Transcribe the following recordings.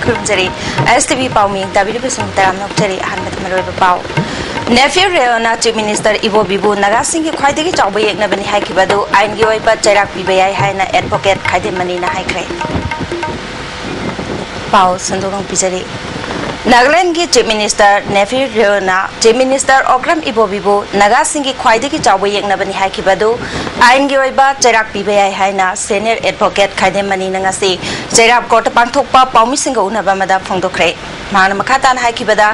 खुलुमजरी ISTV पाउमी दाबिलिबसिंग तराम नोक्चरी अहनमत मरोइब पाउ नेफियर रेना chief minister इबो बिबु नागा सिंह की ख्वाइदगी चाउबा येकनबनि हाइखिबदु आइनगी ओइबा चैराक पिबा याय हाइना एडवोकेट खाइदेमनि ना हाइख्रे पाउ संदोंग पिजरी नागालैंड की चीफ मिनिस्टर नेफियर रेना chief minister Okram Ibobi Naga Singh की ख्वाइदगी चाउबा येकनबनि हाइखिबदु आइनगी ओइबा चैराक पिबा याय हाइना सीनियर एडवोकेट खाइदेमनि नंगासी चैराक कोर्ट पांथोकपा पाउमिसिंग उनबा मदा फोंदोख्रे मान मखातान हाइखिबदा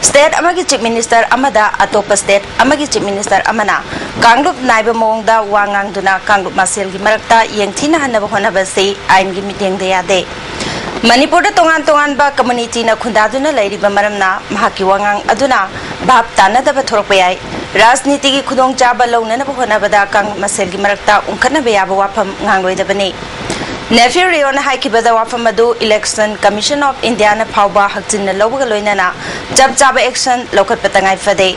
स्टेट अमगी चीफ मिनिस्टर अमदा अतोप स्टेट अमगी चीफ मिनिस्टर अमना कांगलुप नाइबा मोंगदा वांगांगदुना कांगलुप मासेल की मरक्ता येंगथिना हनबा होनबसे आइन की मीटिंग दे यादे मणिपुर तोंगान तोंगान बा कम्युनिटी ना खुंदादुना लैरिबा मरमना महाकी वांगांग अदुना भाप तानदबा थोरकपा याय राजनीति की खुदोंग चाबा लौननबा होनबदा कांगलुप मासेल की मरक्ता उंखनबा याबा वाफम ngangloi नेफियर रेना हाइखिबदा वाफम अदु इलेक्शन कमीशन ऑफ इंडिया ना फावबा हकजिन लौबगा लोइनाना जब चाबा एक्शन लौखत पतंगाई फदे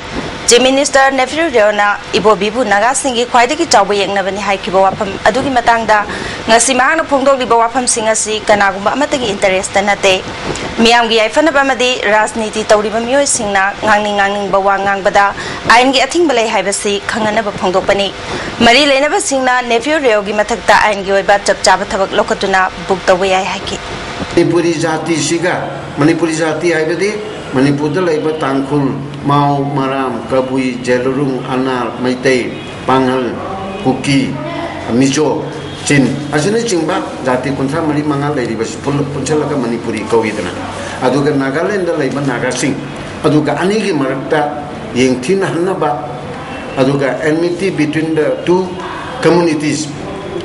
चीफ मिनिस्टर नेफियर रेना इबो बिबु नागा सिंह की ख्वाइदगी Chaoba येंगनबनि हाइखिबा वाफम अदुगी मतंगदा ngasi mahangna phongdokliba wafam sing asi kanagumba amatagi interest nate miyamgi aifana bamadi rajniti tawriba miyoi singna ngangning ba wangang bada ain gi athing balai haibasi khangana ba phongdokpani mari leinaba singna nephew reogi mathakta ain gi oiba chapchaba thabak lokatuna book tawai ai haiki manipuri jati siga manipuri jati haibadi manipur da laiba tangkhul mau maram kabui jelurung anar maitai panghal kuki mijo Chin, asini cingba jati kontra mari mangal dari bas punchala ka Manipuri kawidana. Aduga Nagaland da laiba Naga Singh. Aduga anigi marakta yang thina hanna ba. Aduga enmity between the two communities.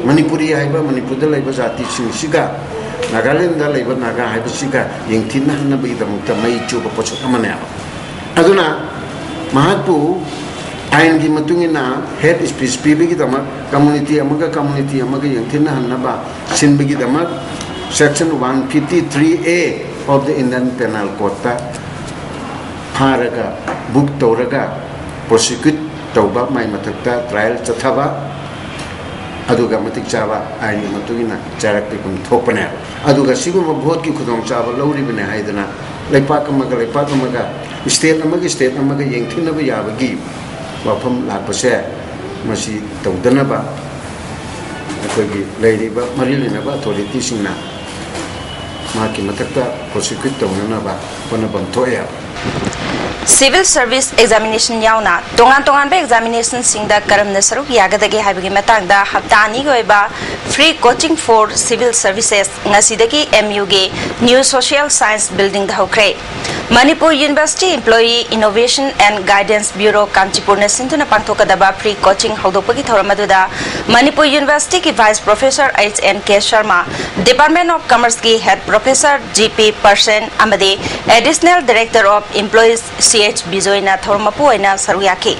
Manipuri haiba Manipur da laiba jati Singh siga. Nagaland da laiba Naga haiba siga yang thina hanna ba idamukta mai chuba pochot amane. Aduna mahatpu आइन की मतुंगिना head speech पीबगी दमा community yang thina hanaba sinbigi dama section 153A of the Indian Penal Code ta pharaga book tawraga prosecute tawba mai mathakta trial chathaba aduga matik chaba ain ki matungina charak te kun thopane aduga siguma bhot ki khudong chaba lawri bine haidana leipak amaga state amaga yang thina ba yabagi wafam lakpase masi tawdanaba akogi leiriba marilinaba authority singna maki matakta prosecute tawnanaba panabam thoya Civil Service Examination yauna tongan ba examination singda karamna saruk yagadagi haibagi matangda haptani goiba free coaching for civil services ngasidagi MU ge New Social Science Building da hokre Manipur University Employee Innovation and Guidance Bureau Kanchipur na sintuna pangthokadaba free coaching hawdopagi thoramaduda Manipur University ki Vice Professor HNK Sharma Department of Commerce ki Head Professor GP Person amade Additional Director of Employees CH Bijoyna thormapu aina saruyaki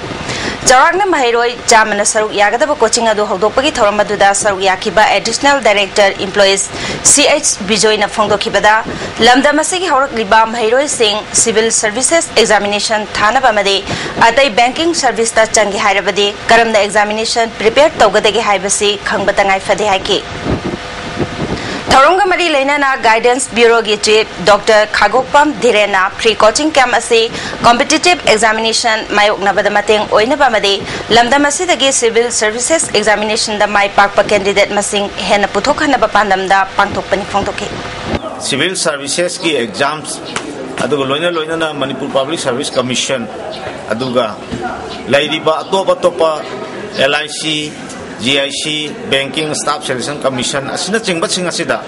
Jarakna Mahiroi Jamana Saruk Yagadaba coaching adu hawdopagi thoramaduda saruyaki ba Additional Director Employees CH Bijoyna phongdokibada lamdamasi ki hawrakliba Mahiroi Singh Civil Services Examination Thana Bamade Atai Banking Service ta changi hairabadi karamna examination prepare tawgadagi haibasi khangbatangai fade haiki Thoronga Mari Lenana Guidance Bureau ki Chief Dr. Khagopam Dhirena Free Coaching Camp ase Competitive Examination mayokna badamateng oina bamade lamdamasi dagi Civil Services Examination da mai pakpa candidate masing hena puthokhanaba pandamda pangthokpani phongtokhe Civil Services ki exams aduga loina na Manipur Public Service Commission aduga lairiba atopa LIC GIC Banking Staff Selection Commission asina chingba asida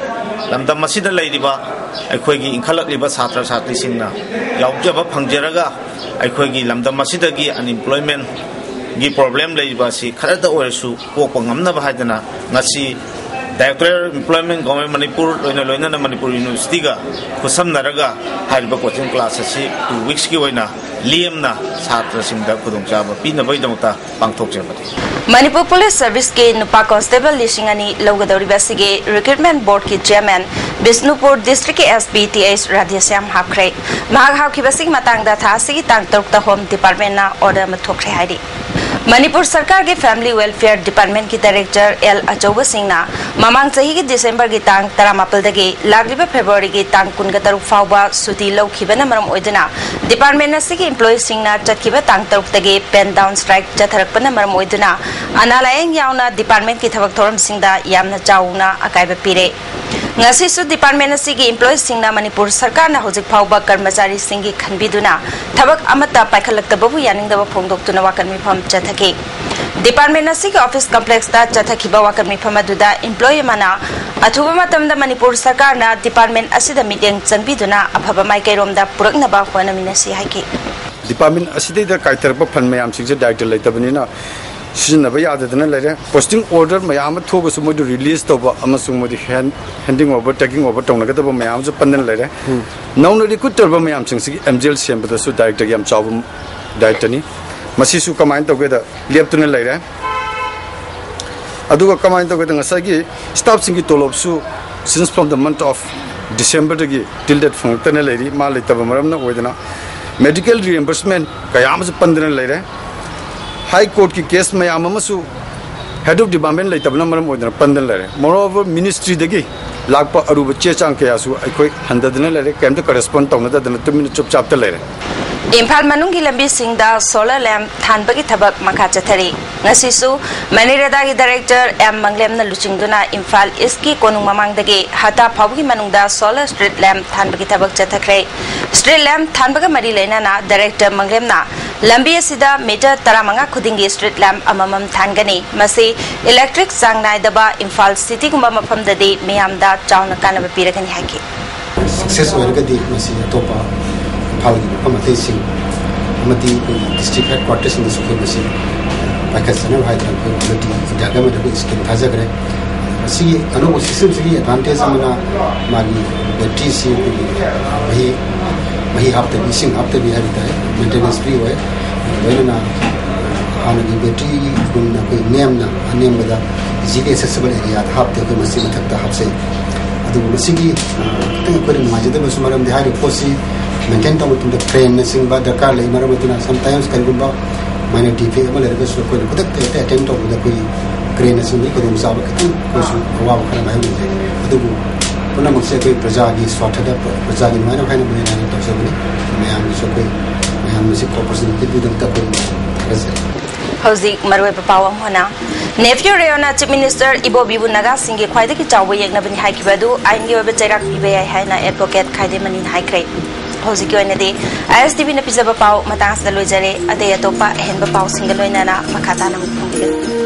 lamdam masida lairiba aikhoigi inkhalakliba satra satri singna yaujaba phangjaraga aikhoigi lamdam masida gi unemployment gi problem lairiba si kharada oresu kokpa ngamna ba haidana ngasi Director Employment Government Manipur loina na Manipur University ga khusam naraga hariba coaching class asi 2 weeks ki oina liamna chhatra singda khudong chaba pina bai damta pangthok jabati Manipur Police Service ke nupa constable lishingani logadori basige recruitment board ki chairman Bisnupur District ke SPTH Radhyasyam Hapkre mahak hapki basig matangda thasi tang 3 home department na order mathokre hairi Manipur सरकार के family welfare department की director L अचौब Singh ममांग चही की दिसंबर की तांग 18 लाग्लिबा February की तांग 23 फाउबा सुटी लौखिबना मरम ओइदना department असि एम्प्लॉई सिंह चटखिबा तांग 3 पेन डाउन स्ट्राइक चथरकपना मरम ओइदना अनालायंग यावना डिपार्टमेंट की थबक theorem सिंहदा यामना Chowna अकाइबा पिरे ngasisu department asigi employees singna manipur sarkar na hojik phauba karmachari singi khanbiduna thabak amata paikhalaktababu yaningdaba phongdoktuna wakanmi pham chathake department asigi office complex ta chathakhiba wakanmi pham aduda employee mana athuba matamda manipur sarkar na department asida meeting changbiduna aphaba maikairomda puraknaba honaminasi haike department asidi da kaitarba phan mayam singse director laitabani na सिजनब यादना लेरे posting order ma'am थोबस मोदु release तब अमसुंग मोदि handing over taking over तौनगदब ma'am जो पंदन लेरे नौन रिक्रूट तब मैम सिंग एमजेल सेंबदसु डायरेक्टर याम चाव डायरेक्टरनी मसीसु कमाइन तौगेदा लेप्तुने लेरे अदुगा कमाइन तौगेदा ngसागी स्टाफ सिंगी तोलोबसु since from the month of December दगी टिल डेट फंगतने लेरी मा लेतब मरमना ओइदना मेडिकल रिएंबर्समेंट कयाम जो पंदन लेरे हाई कोर्ट की केस में हेड ऑफ डिपार्टमेंट लेतबना मरम ओइदना पंदन लेरे मोरोवर मिनिस्ट्री दगी लाप अरुब चे चांग कयासु अखोय हंददना लेरे केम तो करेस्पोंड तौनदना तुमिन चुपचाप लेरे इम्फाल मनुंगी लंबी सिंगदा सोलर लैम्प थानबगी थबक मखा चथरी ngasisu Manireda की डायरेक्टर एम मंगलेमना लुचिंगदुना इम्फाल इसकी कोनुंग ममांगदगी हता फाबगी मनुंगदा सोलर स्ट्रीट लैम्प थानबगी थबक चथखरे स्ट्रीट लैम्प थानबगा मरी लेनाना डायरेक्टर मंगलेमना लंबी असिदा मीटर 15 खुदिंगी स्ट्रीट लैम्प अममम थानगनी मसी इलेक्ट्रिक सांग नाइदबा इम्फाल सिटी गुंबा मफमददी मियामदा चाउना कानब पिरगनी हाकी सक्सेस ओरगदी मसी अतोपा डिस्ट्रिक्ट हेडक्वार्टर्स इन सुखे मसी पाइखसना हाइद्रा क्वालिटी जागा में स्कीम थाजगरे मसी अनो सिस्टम से एडवांटेज अमना मागी बैटरी सी वही हफ्ते मिसिंग हफ्ते भी है मेंटेनेंस फ्री होए वेना हानगी बैटरी गुना कोई नेमना अनेमदा इजीली एक्सेसिबल एरिया हफ्ते को मसी मथकता हफ्ते अदु मसीगी कोई माजदे बसुमरम दिहारी पोसी मेंटेन तब तुम ट्रेन सिंह दरकार ले मरम समटाइम्स करीबा मैंने डिफे कोई खुद अटेंड तब कोई क्रेन सिंह खुद चाव खतन अवाब खर है पुनः कोई प्रजा की स्वार्थ प्रजा की मैं है तौसबनी मैम कोई मैम से कोऑपरेशन हौजिक मरवे पाव होना नेफ्यू रेयोना चीफ मिनिस्टर इबो बिबु नगा सिंह की ख्वाइदगी चाव येगनबनी हाइकिबदु आइनगी ओबे चैराक पिबे हाइना एडवोकेट खाइदे मनी हाइख्रे हौजिकी ओइनदि ISTV न पिजबा पाव मतांस द लोइजरे अदे अतोपा हेनबा पाव सिंगल लोइनाना मखाता नम